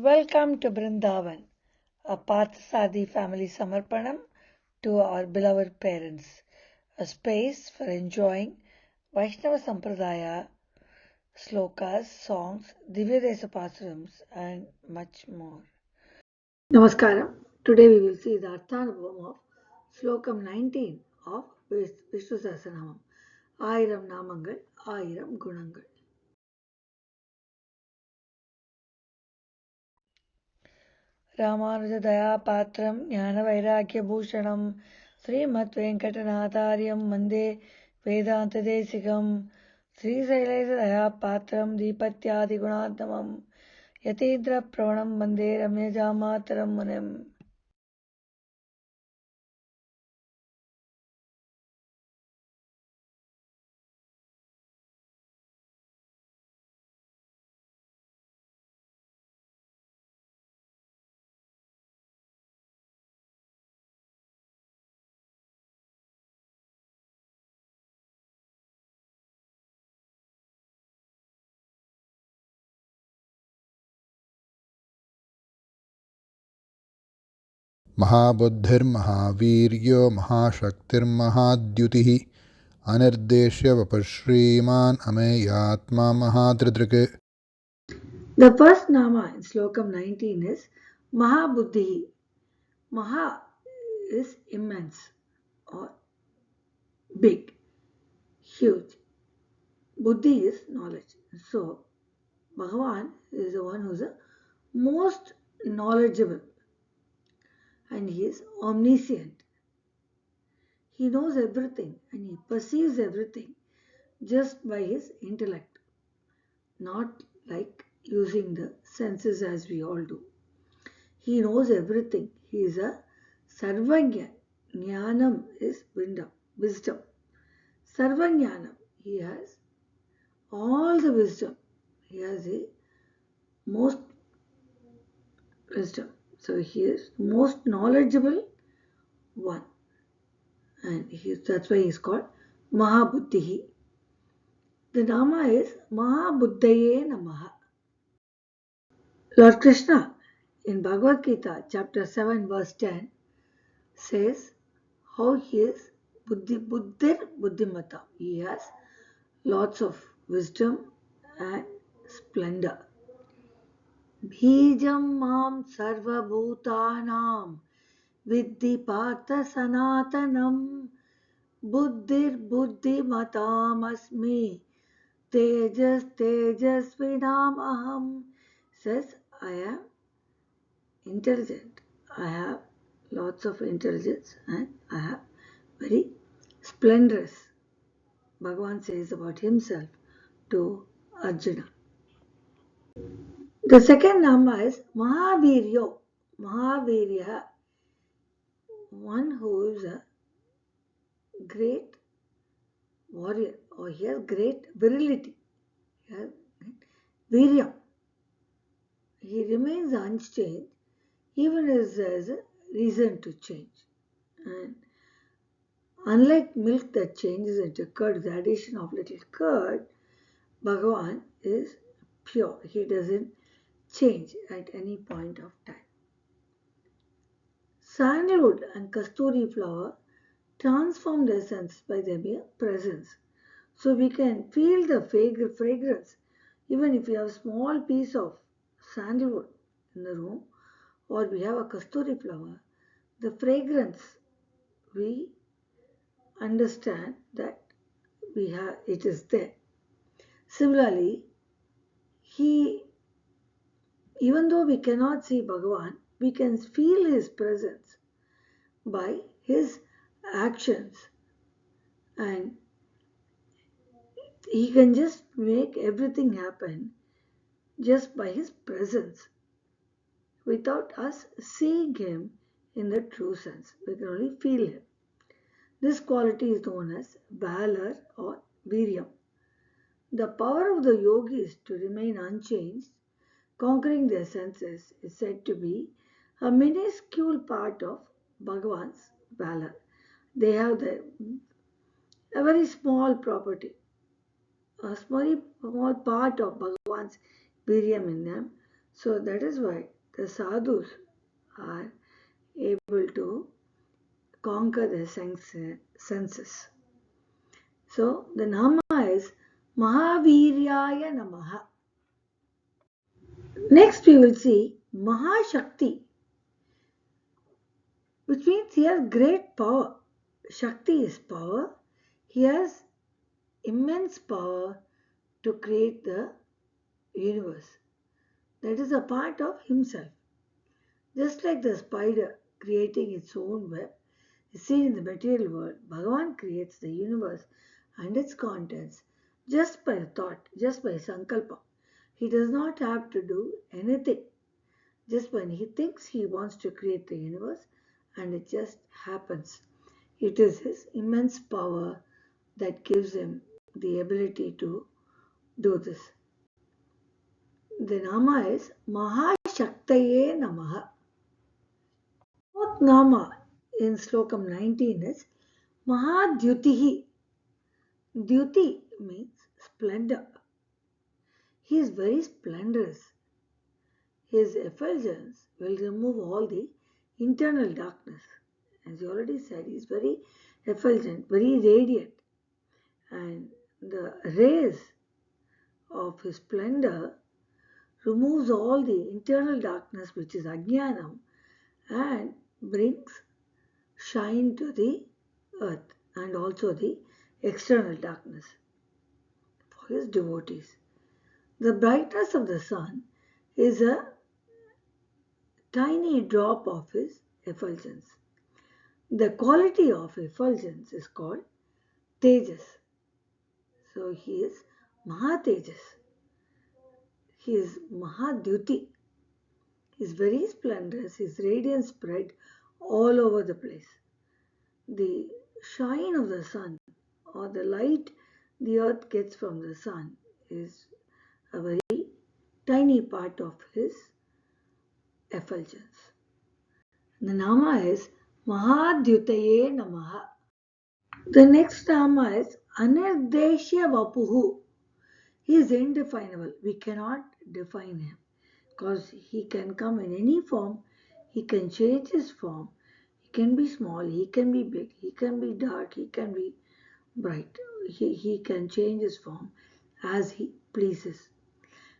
Welcome to Brindavan, a Parthasadi family Samarpanam to our beloved parents, a space for enjoying Vaishnava Sampradaya, Slokas, songs, Divyadesa Pasarams, and much more. Namaskaram. Today we will see the Arthanubhavam of Slokam 19 of Vishnu Sahasranamam. Ayiram Namangal, Ayiram Gunangal. रामानुजदयापात्रं ज्ञानवैराग्यभूषणं श्रीमद्वेङ्कटनाथार्यं Vande वेदान्तदेशिकं श्रीशैलेशदयापात्रं दीपत्यादिगुणात्मकं यतीन्द्रप्रवणं Vande रम्यजामातरं मुनिम्. महाबुद्धिर्महावीर्यो महाशक्तिर्महाद्युतिः अनिर्देश्य वपुश्रीमान् अमेयात्मा महाधृदृक्. The first Nama in Slokam 19 is Mahabuddhi. Maha is immense or big, huge. Buddhi is knowledge. So, Bhagavan is the one who is the most knowledgeable and he is omniscient. He knows everything and he perceives everything just by his intellect, not like using the senses as we all do. He knows everything. He is a Sarvagya. Jnanam is wisdom. Sarvajnanam. He has all the wisdom. He has the most wisdom. So he is most knowledgeable one. And that's why he is called Mahabuddhi. The Nama is Mahabuddhaye Namaha. Lord Krishna in Bhagavad Gita chapter 7 verse 10 says how he is Buddhir Buddhimata. He has lots of wisdom and splendor. Bhijam mam sarva bhutanam viddhi partha sanatanam buddhir buddhimatam asmi tejas tejasvinam aham. Says I am intelligent. I have lots of intelligence and I have very splendorous. Bhagavan says about himself to Arjuna. The second Nama is Mahaviryo. Mahavirya, one who is a great warrior or he has great virility. He has Viryam. He remains unchanged even as there is a reason to change. And unlike milk that changes into curd with the addition of little curd, Bhagavan is pure. He doesn't change at any point of time. Sandalwood and kasturi flower transform the essence by their mere presence. So we can feel the fragrance even if we have a small piece of sandalwood in the room or we have a kasturi flower. The fragrance we understand that it is there. Similarly, even though we cannot see Bhagavan, we can feel his presence by his actions and he can just make everything happen just by his presence without us seeing him in the true sense. We can only feel him. This quality is known as valor or viryam. The power of the yogis to remain unchanged, conquering their senses, is said to be a minuscule part of Bhagavan's valor. They have a very small property, a small part of Bhagavan's Viryam in them. So that is why the sadhus are able to conquer the senses. So the nama is Mahaviryaya Namaha. Next we will see Mahashakti, which means he has great power. Shakti is power. He has immense power to create the universe. That is a part of himself. Just like the spider creating its own web is seen in the material world, Bhagavan creates the universe and its contents just by a thought, just by sankalpa. He does not have to do anything. Just when he thinks he wants to create the universe, and it just happens. It is his immense power that gives him the ability to do this. The nama is Mahashaktaye Namaha. Fourth nama in Slokam 19 is Mahadyutihi. Dyuti means splendor. He is very splendorous. His effulgence will remove all the internal darkness. As you already said, he is very effulgent, very radiant. And the rays of his splendor removes all the internal darkness, which is ajnanam, and brings shine to the earth and also the external darkness for his devotees. The brightness of the sun is a tiny drop of his effulgence. The quality of effulgence is called Tejas. So he is Mahatejas. He is Mahadyuti. He is very splendorous. His radiance spread all over the place. The shine of the sun or the light the earth gets from the sun is a very tiny part of his effulgence. The nama is Mahadyutaye Namaha. The next nama is Anirdeshya Vapuhu. He is indefinable. We cannot define him because he can come in any form. He can change his form. He can be small, he can be big, he can be dark, he can be bright. He can change his form as he pleases.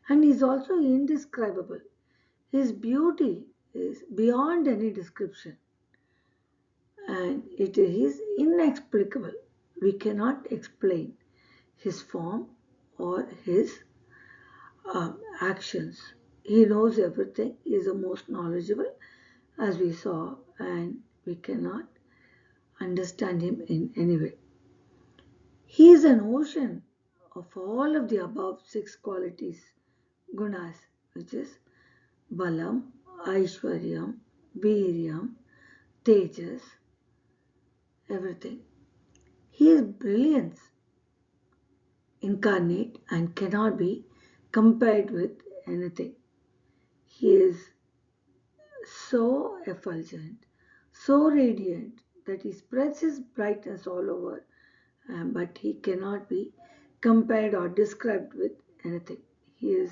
And he is also indescribable. His beauty is beyond any description and it is inexplicable. We cannot explain his form or his actions. He knows everything. He is the most knowledgeable, as we saw, and we cannot understand him in any way. He is an ocean of all of the above six qualities, gunas, which is Balam, Aishwaryam, Viryam, Tejas, everything. He is brilliance incarnate and cannot be compared with anything. He is so effulgent, so radiant that he spreads his brightness all over, but he cannot be compared or described with anything. He is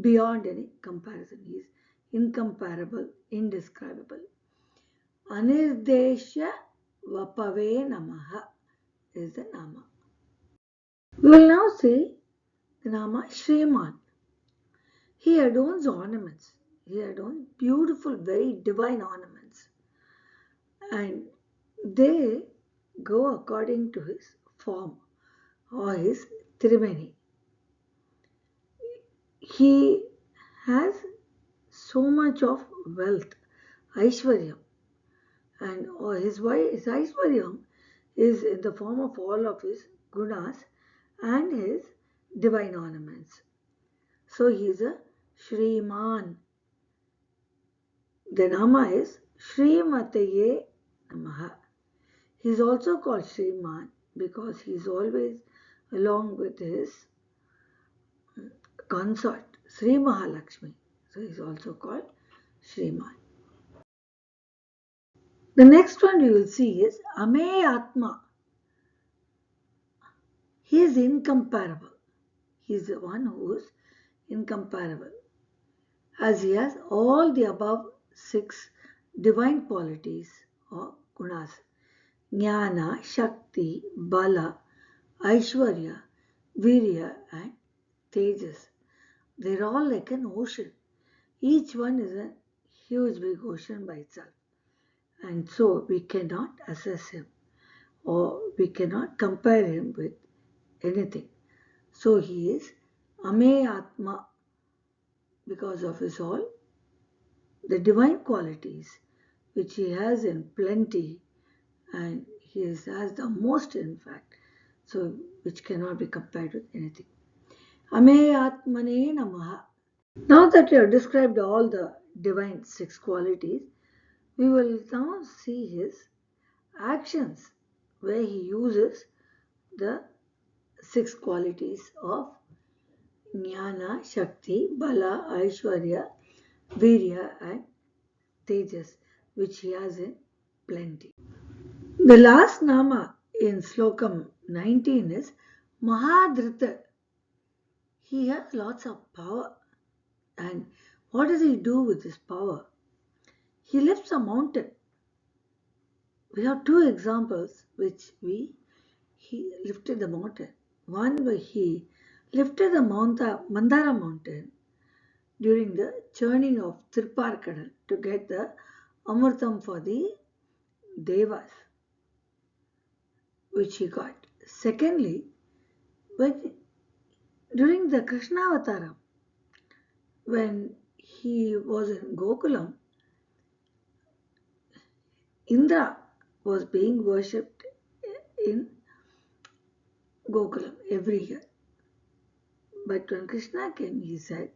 beyond any comparison. He is incomparable, indescribable. Anirdesha Vapave Namaha is the Nama. We will now say the Nama Shriman. He adorns ornaments. He adorns beautiful, very divine ornaments. And they go according to his form or his trimeni. He has so much of wealth, Aishwaryam, and his Aishwaryam is in the form of all of his gunas and his divine ornaments. So he is a Shriman. The Nama is Srimataye Namaha. He is also called Shriman because he is always along with his consort, Sri Mahalakshmi. So he is also called Shriman. The next one we will see is Ameyatma. He is incomparable. He is the one who is incomparable. as he has all the above six divine qualities or gunas: Jnana, Shakti, Bala, Aishwarya, Virya, and Tejas. They're all like an ocean. Each one is a huge big ocean by itself. And so we cannot assess him or we cannot compare him with anything. So he is Ameyatma because of his all the divine qualities which he has in plenty, and has the most in fact, so which cannot be compared with anything. Ameyatmane Namaha. Now that we have described all the divine six qualities, we will now see his actions where he uses the six qualities of Jnana, Shakti, Bala, Aishwarya, Virya, and Tejas, which he has in plenty. The last Nama in Slokam 19 is Mahadrita. He has lots of power. And what does he do with his power? He lifts a mountain. We have two examples which he lifted the mountain. One where he lifted the Mandara mountain during the churning of Tirupparkadal to get the Amritam for the Devas, which he got. Secondly, when during the Krishnavataram, when he was in Gokulam, Indra was being worshipped in Gokulam every year. But when Krishna came, he said,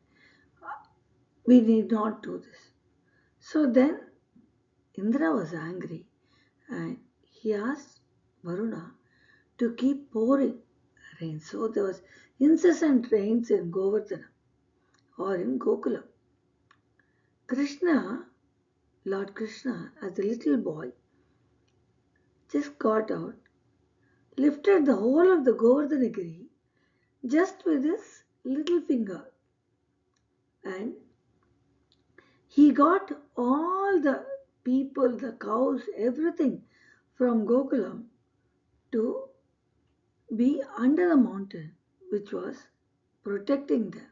we need not do this. So then Indra was angry and he asked Varuna to keep pouring rain. So there was incessant rains in Govardhana or in Gokulam. Krishna, Lord Krishna, as a little boy, just got out, lifted the whole of the Govardhanagiri just with his little finger, and he got all the people, the cows, everything from Gokulam to be under the mountain which was protecting them.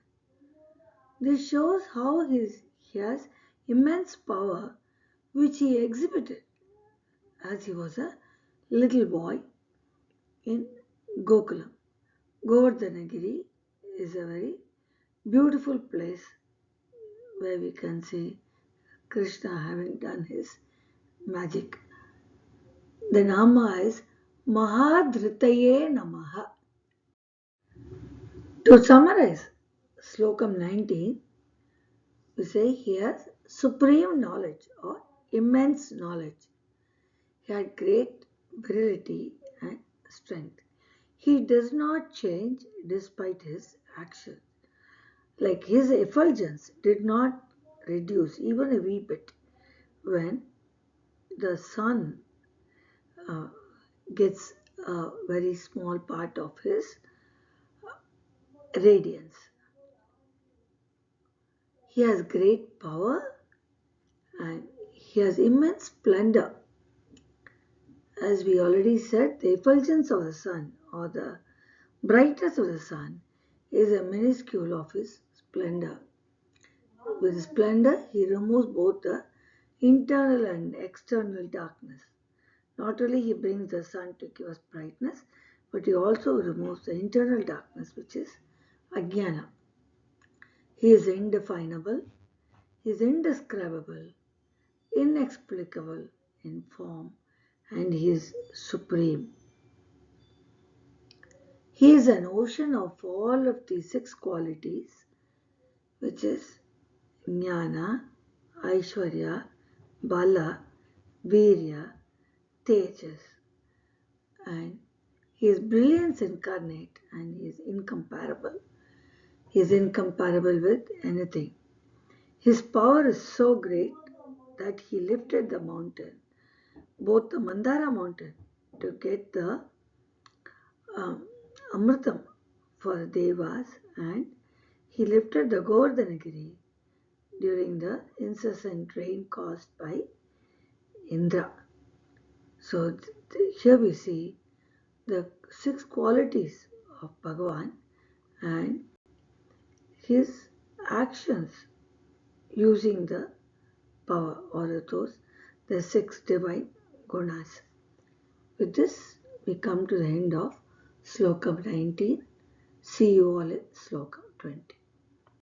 This shows how he has immense power which he exhibited as he was a little boy in Gokulam. Govardhanagiri is a very beautiful place where we can see Krishna having done his magic. The Nama is Mahadhritaye Namaha. To summarize Slokam 19, we say he has supreme knowledge or immense knowledge. He had great virility and strength. He does not change despite his actions. Like his effulgence did not reduce even a wee bit when the sun uh, gets a very small part of his radiance. He has great power and he has immense splendor. As we already said, the effulgence of the sun or the brightness of the sun is a minuscule of his splendor. With splendor, he removes both the internal and external darkness. Not only he brings the sun to give us brightness, but he also removes the internal darkness, which is ajnana. He is indefinable, he is indescribable, inexplicable in form, and he is supreme. He is an ocean of all of the six qualities, which is Jnana, Aishwarya, Bala, Virya, Tejas, and he is brilliance incarnate and he is incomparable. He is incomparable with anything. His power is so great that he lifted the mountain, both the Mandara mountain, to get the um, Amritam for Devas, and he lifted the Govardhanagiri during the incessant rain caused by Indra. So here we see the 6 qualities of Bhagavan and his actions using the power or the 6 divine gunas. With this, we come to the end of Sloka 19. See you all in Sloka 20.